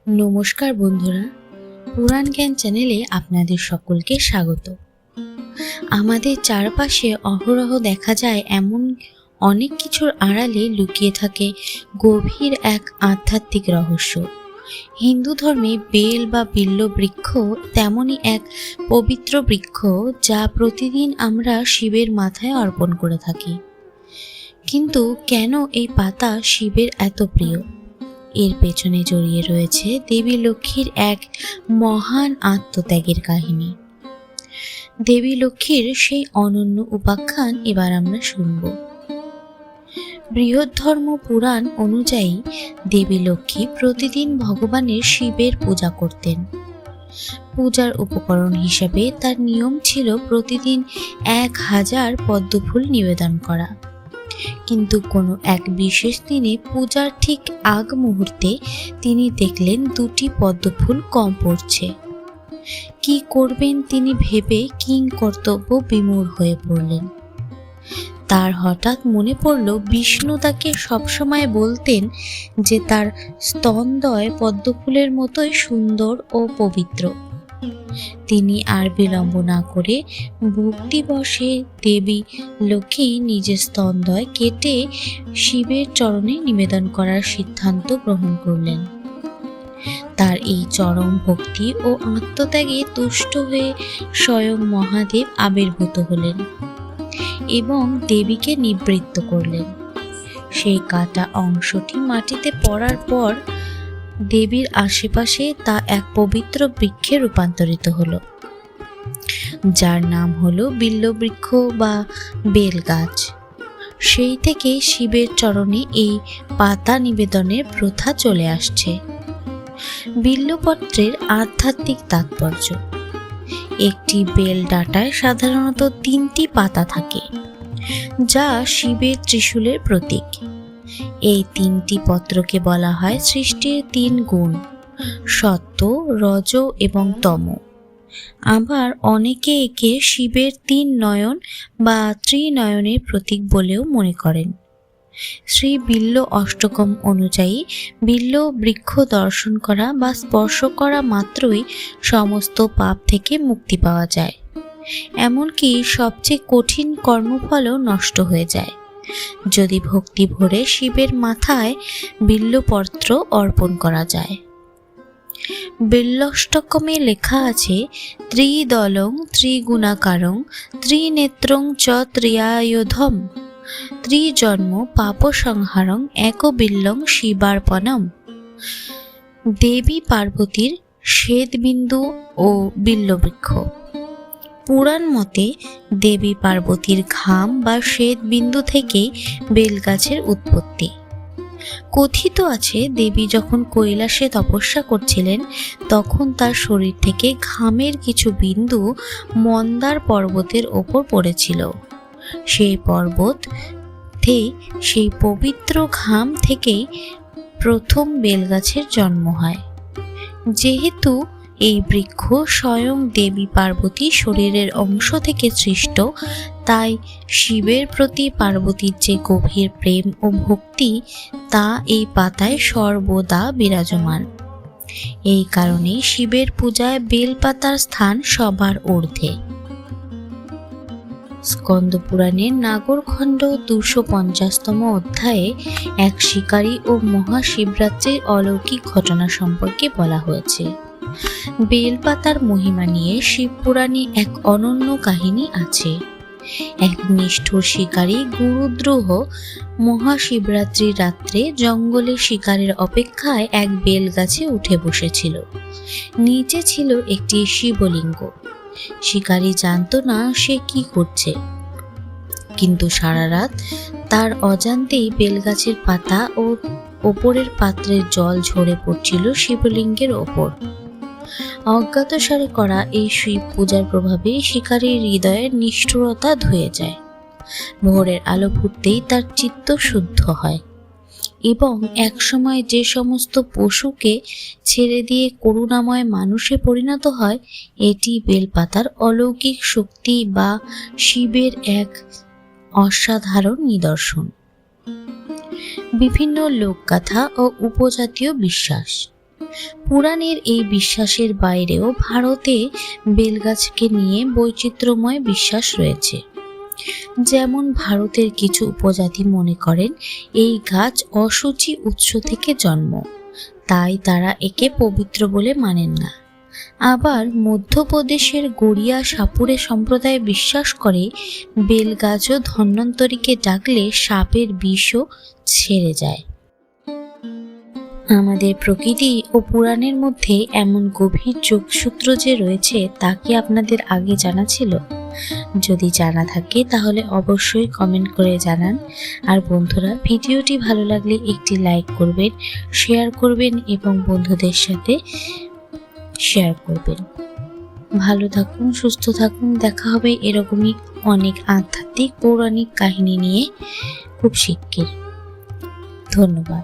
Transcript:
নমস্কার বন্ধুরা, পুরাণ জ্ঞান চ্যানেলে আপনাদের সকলকে স্বাগত। আমাদের চারপাশে অহরহ দেখা যায় এমন অনেক কিছুর আড়ালে লুকিয়ে থাকে গভীর এক আধ্যাত্মিক রহস্য। হিন্দু ধর্মে বেল বা বিল্ব বৃক্ষ তেমনই এক পবিত্র বৃক্ষ, যা প্রতিদিন আমরা শিবের মাথায় অর্পণ করে থাকি। কিন্তু কেন এই পাতা শিবের এত প্রিয়? এর পেছনে জড়িয়ে রয়েছে দেবী লক্ষ্মীর এক মহান আত্মত্যাগের কাহিনী। দেবী লক্ষ্মীর সেই অনন্য উপাখ্যান এবার আমরা শুনব। বৃহদ্ধর্ম পুরাণ অনুযায়ী দেবী লক্ষ্মী প্রতিদিন ভগবানের শিবের পূজা করতেন। পূজার উপকরণ হিসেবে তার নিয়ম ছিল প্রতিদিন 1000 পদ্মফুল নিবেদন করা। কিন্তু কোনো এক বিশেষ দিনে পূজার ঠিক আগ মুহূর্তে তিনি দেখলেন 2টি পদ্মফুল কম পড়ছে। কি করবেন তিনি ভেবে কিংকর্তব্য বিমূঢ় হয়ে পড়লেন। তার হঠাৎ মনে পড়ল বিষ্ণু তাকে সবসময় বলতেন যে তার স্তনদ্বয় পদ্মফুলের মতোই সুন্দর ও পবিত্র। তিনি আর বিলম্ব না করে ভক্তিবশে দেবী লক্ষ্মী নিজের স্তনদ্বয় কেটে শিবের চরণে নিবেদন করার সিদ্ধান্ত গ্রহণ করলেন। তার এই চরম ভক্তি ও আত্মত্যাগে তুষ্ট হয়ে স্বয়ং মহাদেব আবির্ভূত হলেন এবং দেবীকে নিবৃত্ত করলেন। সেই কাটা অংশটি মাটিতে পড়ার পর দেবীর আশেপাশে তা এক পবিত্র বৃক্ষে রূপান্তরিত হলো, যার নাম হলো বিল্ববৃক্ষ বা বেল গাছ। সেই থেকে শিবের চরণে এই পাতা নিবেদনের প্রথা চলে আসছে। বিল্বপত্রের আধ্যাত্মিক তাৎপর্য: একটি বেল ডাঁটায় সাধারণত 3টি পাতা থাকে, যা শিবের ত্রিশূলের প্রতীক। এই 3টি পত্রকে বলা হয় সৃষ্টির 3 গুণ: সত্ত্ব, রজ এবং তম। আবার অনেকে একে শিবের 3 নয়ন বা ত্রিনয়নের প্রতীক বলেও মনে করেন। শ্রী বিল্ব অষ্টকম অনুযায়ী বিল্ব বৃক্ষ দর্শন করা বা স্পর্শ করা মাত্রই সমস্ত পাপ থেকে মুক্তি পাওয়া যায়। এমনকি সবচেয়ে কঠিন কর্মফলও নষ্ট হয়ে যায় যদি ভক্তি ভরে শিবের মাথায় বিল্বপত্র অর্পণ করা যায়। বিল্বষ্টকমে লেখা আছে, ত্রিদলং ত্রিগুণাকারং ত্রিনেত্রং চ ত্রিয়ায়ুধম ত্রিজন্ম পাপ সংহারং একবিল্লং শিবার্পণম। দেবী পার্বতীর শ্বেতবিন্দু ও বিল্ববৃক্ষ। পুরাণ মতে দেবী পার্বতীর ঘাম বা শ্বেতবিন্দু থেকে বেলগাছের উৎপত্তি। কথিত আছে, দেবী যখন কৈলাসে তপস্যা করছিলেন তখন তার শরীর থেকে ঘামের কিছু বিন্দু মন্দার পর্বতের ওপর পড়েছিল। সেই পর্বত সেই পবিত্র ঘাম থেকেই প্রথম বেলগাছের জন্ম হয়। যেহেতু এই বৃক্ষ স্বয়ং দেবী পার্বতী শরীরের অংশ থেকে সৃষ্ট, তাই শিবের প্রতি পার্বতীর যে গভীর প্রেম ও ভক্তি তা এই পাতায় সর্বদা বিরাজমান। এই কারণে শিবের পূজায় বেলপাতার স্থান সবার ঊর্ধ্বে। স্কন্দ পুরাণের নাগরখণ্ড 250তম অধ্যায়ে এক শিকারী ও মহাশিবরাত্রির অলৌকিক ঘটনা সম্পর্কে বলা হয়েছে। বেলপাতার মহিমা নিয়ে শিবপুরাণে এক অনন্য কাহিনী আছে। এক নিষ্ঠুর শিকারী গুরুদ্রোহ মহাশিবরাত্রির রাত্রে জঙ্গলে শিকারের অপেক্ষায় এক বেল গাছে উঠে বসেছিল। নিচে ছিল একটি শিবলিঙ্গ। শিকারী জানতো না সে কি করছে, কিন্তু সারা রাত তার অজান্তেই বেলগাছের পাতা ও ওপরের পাত্রের জল ঝরে পড়ছিল শিবলিঙ্গের ওপর। অজ্ঞাতসারে করা এই শিব পূজার প্রভাবে শিকারীর হৃদয়ের নিষ্ঠুরতা ধুয়ে যায়। ভোরের আলো ফুটতেই তার চিত্ত শুদ্ধ হয় এবং একসময় যে সমস্ত পশুকে ছেড়ে দিয়ে করুণাময় মানুষে পরিণত হয়, এটি বেলপাতার অলৌকিক শক্তি বা শিবের এক অসাধারণ নিদর্শন। বিভিন্ন লোকগাথা ও উপজাতীয় বিশ্বাস: পুরাণের এই বিশ্বাসের বাইরেও ভারতে বেলগাছকে নিয়ে বৈচিত্র্যময় বিশ্বাস রয়েছে। যেমন ভারতের কিছু উপজাতি মনে করেন এই গাছ অশুচি উৎস থেকে জন্ম, তাই তারা একে পবিত্র বলে মানেন না। আবার মধ্যপ্রদেশের গড়িয়া সাপুড়ে সম্প্রদায় বিশ্বাস করে বেলগাছও ধন্বন্তরীকে ডাকলে সাপের বিষও ছেড়ে যায়। আমাদের প্রকৃতি ও পুরাণের মধ্যে এমন গভীর যোগসূত্র যে রয়েছে তা কি আপনাদের আগে জানা ছিল? যদি জানা থাকে তাহলে অবশ্যই কমেন্ট করে জানান। আর বন্ধুরা, ভিডিওটি ভালো লাগলে একটি লাইক করবেন, শেয়ার করবেন এবং বন্ধুদের সাথে শেয়ার করবেন। ভালো থাকুন, সুস্থ থাকুন। দেখা হবে এরকমই অনেক আধ্যাত্মিক পৌরাণিক কাহিনী নিয়ে খুব শিগগির। ধন্যবাদ।